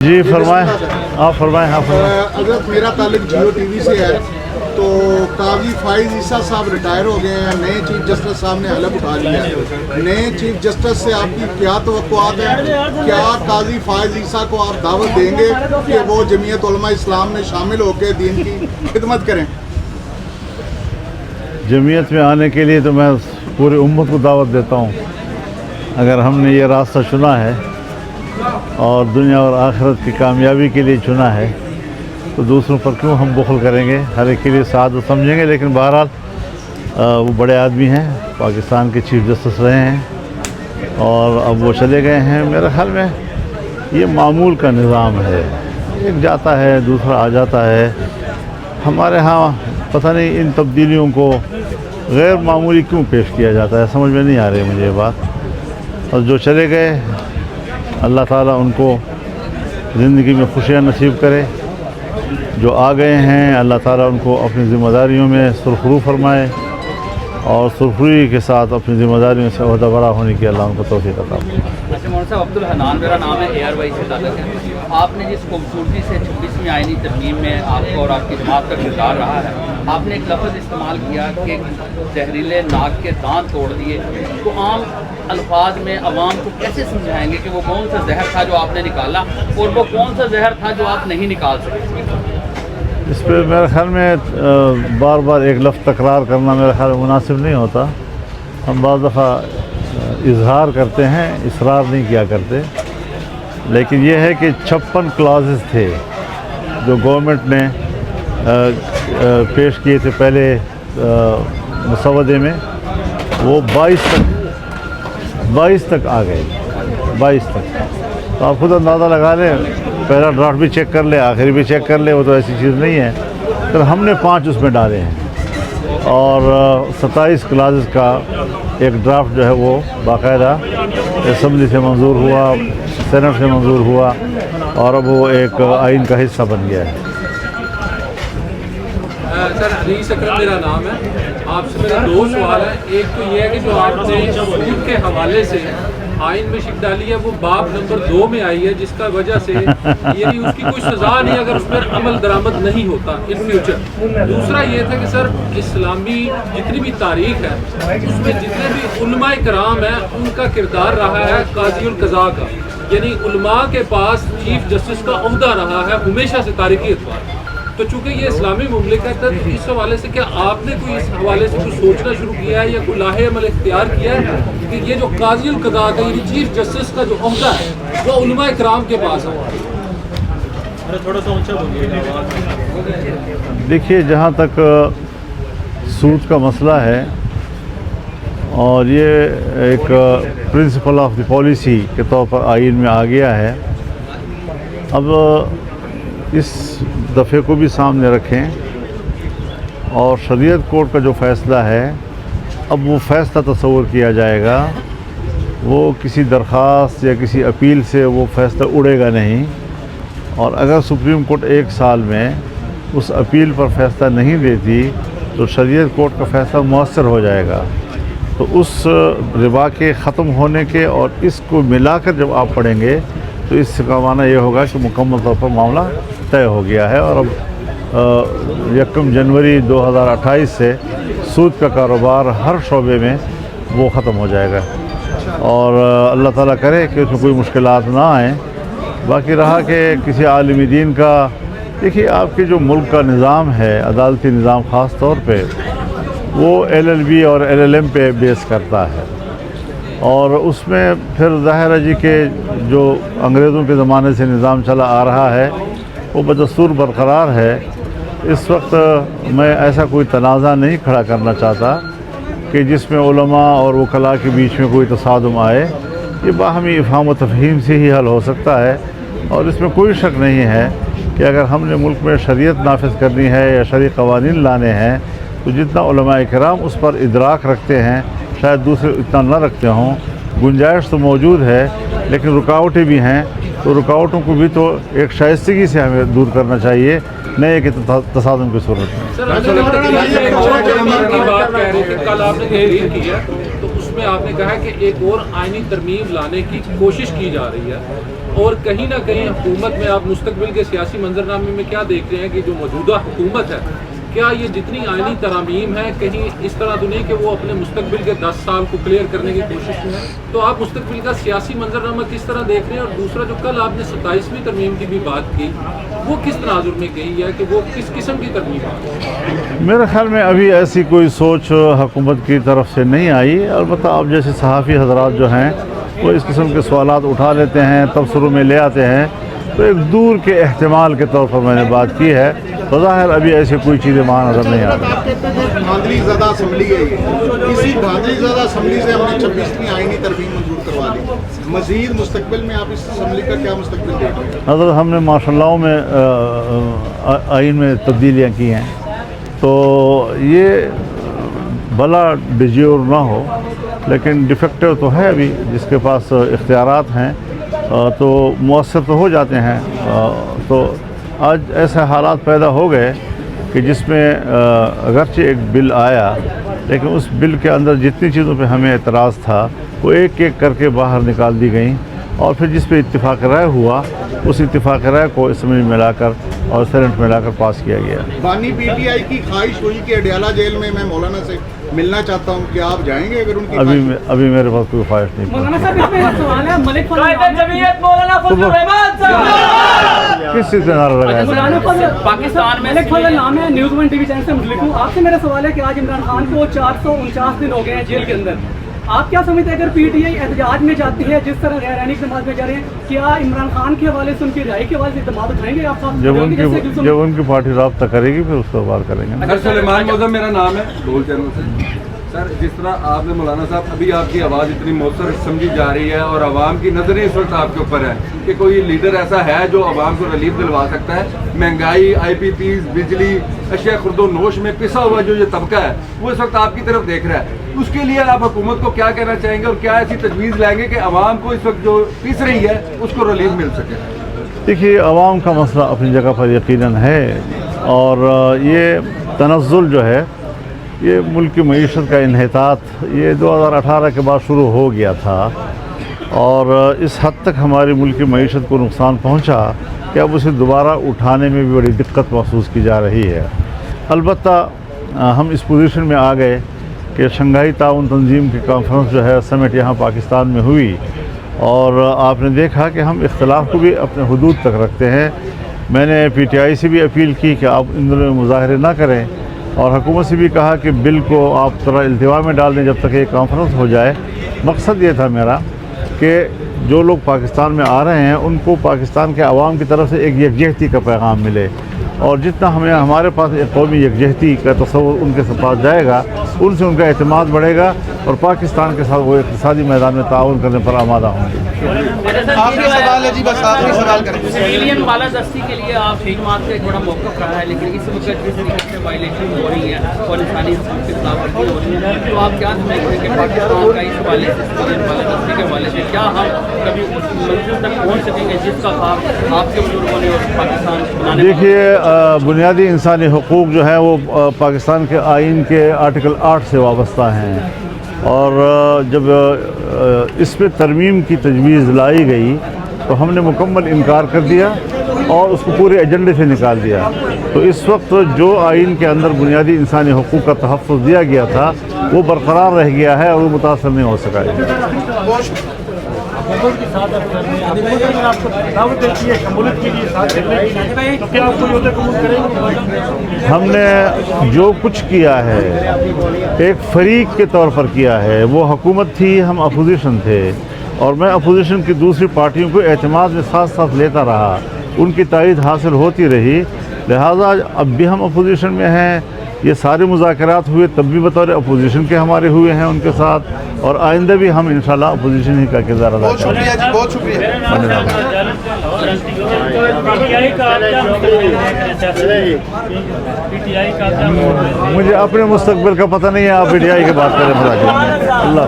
جی فرمائیں، آپ فرمائیں۔ حضرت میرا تعلق جیو ٹی وی سے ہے، تو قاضی فائز عیسیٰ صاحب ریٹائر ہو گئے ہیں، نئے چیف جسٹس صاحب نے حلف اٹھا لیا ہے۔ نئے چیف جسٹس سے آپ کی کیا توقعات ہیں؟ کیا قاضی فائز عیسیٰ کو آپ دعوت دیں گے کہ وہ جمعیت علماء اسلام میں شامل ہو کے دین کی خدمت کریں؟ جمعیت میں آنے کے لیے تو میں پوری امت کو دعوت دیتا ہوں۔ اگر ہم نے یہ راستہ چنا ہے اور دنیا اور آخرت کی کامیابی کے لیے چنا ہے تو دوسروں پر کیوں ہم بخل کریں گے؟ ہر ایک کے لیے سعادت سمجھیں گے۔ لیکن بہرحال وہ بڑے آدمی ہیں، پاکستان کے چیف جسٹس رہے ہیں اور اب وہ چلے گئے ہیں۔ میرے خیال میں یہ معمول کا نظام ہے، ایک جاتا ہے دوسرا آ جاتا ہے۔ ہمارے ہاں پتہ نہیں ان تبدیلیوں کو غیر معمولی کیوں پیش کیا جاتا ہے، سمجھ میں نہیں آ رہی مجھے یہ بات۔ اور جو چلے گئے اللہ تعالیٰ ان کو زندگی میں خوشیاں نصیب کرے، جو آ گئے ہیں اللہ تعالیٰ ان کو اپنی ذمہ داریوں میں سرخرو فرمائے اور سرخروئی کے ساتھ اپنی ذمہ داریوں سے عہدہ برا ہونے کی اللہ ان کو توفیق عطا فرمائے۔ اچھا مولانا صاحب، عبدالحنان میرا نام ہے، ایئر وائی سے تعلق ہے۔ آپ نے جس خوبصورتی سے 26ویں آئینی ترمیم میں آپ کو اور آپ کی جماعت کا کردار رہا ہے، آپ نے ایک لفظ استعمال کیا کہ زہریلے ناک کے دانت توڑ دیے، تو عام الفاظ میں عوام کو کیسے سمجھائیں گے کہ وہ کون سا زہر تھا جو آپ نے نکالا اور وہ کون سا زہر تھا جو آپ نہیں نکال سکے؟ اس پہ میرے خیال میں بار بار ایک لفظ تکرار کرنا میرے خیال میں مناسب نہیں ہوتا۔ ہم بعض دفعہ اظہار کرتے ہیں، اصرار نہیں کیا کرتے۔ لیکن یہ ہے کہ 56 کلازز تھے جو گورنمنٹ نے پیش کیے تھے پہلے مسودے میں، وہ 22 تک آ گئے، 22 تک۔ تو آپ خود اندازہ لگا لیں، پہلا ڈرافٹ بھی چیک کر لے، آخری بھی چیک کر لے، وہ تو ایسی چیز نہیں ہے۔ پھر ہم نے 5 اس میں ڈالے ہیں اور 27 کلازز کا ایک ڈرافٹ جو ہے وہ باقاعدہ اسمبلی سے منظور ہوا، سینٹ سے منظور ہوا اور اب وہ ایک آئین کا حصہ بن گیا ہے۔ سر انیس اکرم میرا نام ہے۔ آپ سے میرے 2 سوال ہیں۔ ایک تو یہ ہے کہ جو آپ نے سود کے حوالے سے آئین میں شک ڈالی ہے وہ باب نمبر 2 میں آئی ہے، جس کا وجہ سے یعنی اس کی کوئی سزا نہیں اگر اس میں عمل درآمد نہیں ہوتا ان فیوچر۔ دوسرا یہ تھا کہ سر اسلامی جتنی بھی تاریخ ہے اس میں جتنے بھی علماء کرام ہیں ان کا کردار رہا ہے قاضی القضاء کا، یعنی علماء کے پاس چیف جسٹس کا عہدہ رہا ہے ہمیشہ سے تاریخی اعتبار۔ تو چونکہ یہ اسلامی مملکت ہے تو اس حوالے سے کیا آپ نے کوئی اس حوالے سے کچھ سوچنا شروع کیا ہے یا کوئی لاہ عمل اختیار کیا ہے کہ یہ جو قاضی القضاء کا یعنی چیف جسٹس کا جو عہدہ ہے وہ علماء کرام کے پاس ہے؟ دیکھیے، جہاں تک سود کا مسئلہ ہے اور یہ ایک پرنسپل آف دی پالیسی کے طور پر آئین میں آ گیا ہے، اب اس دفعے کو بھی سامنے رکھیں اور شریعت کورٹ کا جو فیصلہ ہے اب وہ فیصلہ تصور کیا جائے گا، وہ کسی درخواست یا کسی اپیل سے وہ فیصلہ اڑے گا نہیں۔ اور اگر سپریم کورٹ 1 سال میں اس اپیل پر فیصلہ نہیں دیتی تو شریعت کورٹ کا فیصلہ مؤثر ہو جائے گا۔ تو اس ربا کے ختم ہونے کے اور اس کو ملا کر جب آپ پڑھیں گے تو اس کا معنی یہ ہوگا کہ مکمل طور پر معاملہ طے ہو گیا ہے اور اب 1 جنوری 2028 سے سود کا کاروبار ہر شعبے میں وہ ختم ہو جائے گا اور اللہ تعالیٰ کرے کہ اس میں کوئی مشکلات نہ آئیں۔ باقی رہا کہ کسی عالم دین کا، دیکھیے آپ کے جو ملک کا نظام ہے، عدالتی نظام خاص طور پہ، وہ LLB اور LLM پہ بیس کرتا ہے اور اس میں پھر ظاہر ہے جی کہ جو انگریزوں کے زمانے سے نظام چلا آ رہا ہے وہ بدستور برقرار ہے۔ اس وقت میں ایسا کوئی تنازع نہیں کھڑا کرنا چاہتا کہ جس میں علماء اور وکلاء کے بیچ میں کوئی تصادم آئے۔ یہ باہمی افہام و تفہیم سے ہی حل ہو سکتا ہے اور اس میں کوئی شک نہیں ہے کہ اگر ہم نے ملک میں شریعت نافذ کرنی ہے یا شرعی قوانین لانے ہیں تو جتنا علماء کرام اس پر ادراک رکھتے ہیں شاید دوسرے اتنا نہ رکھتے ہوں۔ گنجائش تو موجود ہے لیکن رکاوٹیں بھی ہیں، تو رکاوٹوں کو بھی تو ایک شائستگی سے ہمیں دور کرنا چاہیے، نہیں کہ تصادم کی صورت میں۔ سر کی بات کہہ رہے تھے، کل آپ نے تحریر کی ہے تو اس میں آپ نے کہا کہ ایک اور آئینی ترمیم لانے کی کوشش کی جا رہی ہے اور کہیں نہ کہیں حکومت میں آپ مستقبل کے سیاسی منظرنامے میں کیا دیکھ رہے ہیں کہ جو موجودہ حکومت ہے کیا یہ جتنی آئینی ترامیم ہے کہیں اس طرح تو نہیں کہ وہ اپنے مستقبل کے 10 سال کو کلیئر کرنے کی کوشش میں ہے؟ تو آپ مستقبل کا سیاسی منظرنامہ کس طرح دیکھ رہے ہیں؟ اور دوسرا جو کل آپ نے 27ویں ترمیم کی بھی بات کی وہ کس تناظر میں گئی ہے کہ وہ کس قسم کی ترمیم ہے؟ میرے خیال میں ابھی ایسی کوئی سوچ حکومت کی طرف سے نہیں آئی، البتہ اب جیسے صحافی حضرات جو ہیں وہ اس قسم کے سوالات اٹھا لیتے ہیں، تبصروں میں لے آتے ہیں، تو ایک دور کے احتمال کے طور پر میں نے بات کی ہے، بظاہر ابھی ایسی کوئی چیزیں وہاں نظر نہیں آ رہی۔ آپ کہتے ہیں دھاندلی زدہ اسمبلی ہے یہ، اسی دھاندلی زدہ اسمبلی سے ہم نے 26ویں آئینی ترمیم منظور کروا لی، مزید مستقبل میں آپ اس اسمبلی کا کیا مستقبل دیکھ رہے ہیں؟ حضرت ہم نے ماشاء اللہ میں آئین میں تبدیلیاں کی ہیں، تو یہ بھلا ڈیجیور نہ ہو لیکن ڈیفیکٹو تو ہے ابھی، جس کے پاس اختیارات ہیں تو مؤثر تو ہو جاتے ہیں۔ تو آج ایسے حالات پیدا ہو گئے کہ جس میں اگرچہ ایک بل آیا لیکن اس بل کے اندر جتنی چیزوں پہ ہمیں اعتراض تھا وہ ایک ایک کر کے باہر نکال دی گئیں، اور پھر جس پہ اتفاق رائے ہوا اس اتفاق رائے کو اسمبلی میں لا کر اور سینٹ میں لا کر پاس کیا گیا۔ بانی پی ٹی آئی کی خواہش ہوئی کہ اڈیالہ جیل میں مولانا سے ملنا چاہتا ہوں، کیا آپ جائیں گے اگر ان کی ابھی میرے پاس کوئی خواہش نہیں مولانا صاحب اس میں ایک سوال ہے، ملک کس چیز سے نعرہ لگایا؟ پاکستان میں ملک فضل نام ہے، نیوز 1 ٹی وی چینل سے متعلق ہوں۔ آپ سے میرا سوال ہے کہ آج عمران خان کو 449 دن ہو گئے ہیں جیل کے اندر، آپ کیا سمجھتے ہیں اگر پی ٹی آئی احتجاج میں جاتی ہے جس طرح غیر آئینی اقدامات میں جا رہے ہیں، کیا عمران خان کے حوالے سے ان کی رہائی کے حوالے سے اقدامات اٹھائیں گے آپ؟ جب ان کی پارٹی رابطہ کرے گی پھر اس کو بات کریں گے۔ سر سلیمان معظم میرا نام ہے، ڈول چینل سے۔ سر جس طرح آپ نے مولانا صاحب ابھی آپ کی آواز اتنی مؤثر سمجھی جا رہی ہے اور عوام کی نظریں اس وقت آپ کے اوپر ہیں کہ کوئی لیڈر ایسا ہے جو عوام کو ریلیف دلوا سکتا ہے، مہنگائی، آئی پی پیز، بجلی، اشیاء خرد و نوش میں پسا ہوا جو یہ طبقہ ہے وہ اس وقت آپ کی طرف دیکھ رہا ہے، اس کے لیے آپ حکومت کو کیا کہنا چاہیں گے اور کیا ایسی تجویز لائیں گے کہ عوام کو اس وقت جو پس رہی ہے اس کو ریلیف مل سکے؟ دیکھیے عوام کا مسئلہ اپنی جگہ پر یقیناً ہے، اور یہ تنزل جو ہے یہ ملک کی معیشت کا انحطاط یہ 2018 کے بعد شروع ہو گیا تھا، اور اس حد تک ہماری ملک کی معیشت کو نقصان پہنچا کہ اب اسے دوبارہ اٹھانے میں بھی بڑی دقت محسوس کی جا رہی ہے۔ البتہ ہم اس پوزیشن میں آ گئے کہ شنگھائی تعاون تنظیم کی کانفرنس جو ہے سمٹ یہاں پاکستان میں ہوئی، اور آپ نے دیکھا کہ ہم اختلاف کو بھی اپنے حدود تک رکھتے ہیں۔ میں نے پی ٹی آئی سے بھی اپیل کی کہ آپ ان دنوں میں مظاہرے نہ کریں، اور حکومت سے بھی کہا کہ بل کو آپ ذرا التوا میں ڈال دیں جب تک یہ کانفرنس ہو جائے۔ مقصد یہ تھا میرا کہ جو لوگ پاکستان میں آ رہے ہیں ان کو پاکستان کے عوام کی طرف سے ایک یکجہتی کا پیغام ملے، اور جتنا ہمارے پاس ایک قومی یکجہتی کا تصور ان کے پاس جائے گا ان سے ان کا اعتماد بڑھے گا، اور پاکستان کے ساتھ وہ اقتصادی میدان میں تعاون کرنے پر آمادہ ہوں گے۔ آخری سوال ہے جی، بس آخری سوال کریں۔ سویلین بالادستی کے لیے آپ جماعت کا ایک بڑا موقف رہا ہے، لیکن اس وقت جس طریقے سے وائلیشن ہو رہی ہے اور انسانی حقوق کے خلاف ورزی ہو رہی ہے، تو آپ کیا سمجھتے ہیں کہ پاکستان کا اس حوالے سے سویلین بالادستی کے حوالے سے کیا ہم کبھی اس منزل تک پہنچ سکیں گے جس کا خواب آپ کے بزرگوں نے اور پاکستان بنانے؟ دیکھیے بنیادی انسانی حقوق جو ہیں وہ پاکستان کے آئین کے آرٹیکل 8 سے وابستہ ہیں، اور جب اس پہ ترمیم کی تجویز لائی گئی تو ہم نے مکمل انکار کر دیا اور اس کو پورے ایجنڈے سے نکال دیا۔ تو اس وقت جو آئین کے اندر بنیادی انسانی حقوق کا تحفظ دیا گیا تھا وہ برقرار رہ گیا ہے اور وہ متاثر نہیں ہو سکا ہے۔ ہم نے جو کچھ کیا ہے ایک فریق کے طور پر کیا ہے، وہ حکومت تھی، ہم اپوزیشن تھے، اور میں اپوزیشن کی دوسری پارٹیوں کو اعتماد میں ساتھ ساتھ لیتا رہا، ان کی تائید حاصل ہوتی رہی، لہٰذا اب بھی ہم اپوزیشن میں ہیں۔ یہ سارے مذاکرات ہوئے تب بھی بطور اپوزیشن کے ہمارے ہوئے ہیں ان کے ساتھ، اور آئندہ بھی ہم انشاءاللہ اپوزیشن ہی کا کردار ادا کریں گے۔ بہت شکریہ جی، بہت شکریہ۔ مجھے اپنے مستقبل کا پتہ نہیں ہے، آپ پی ٹی آئی کی بات کریں۔ اللہ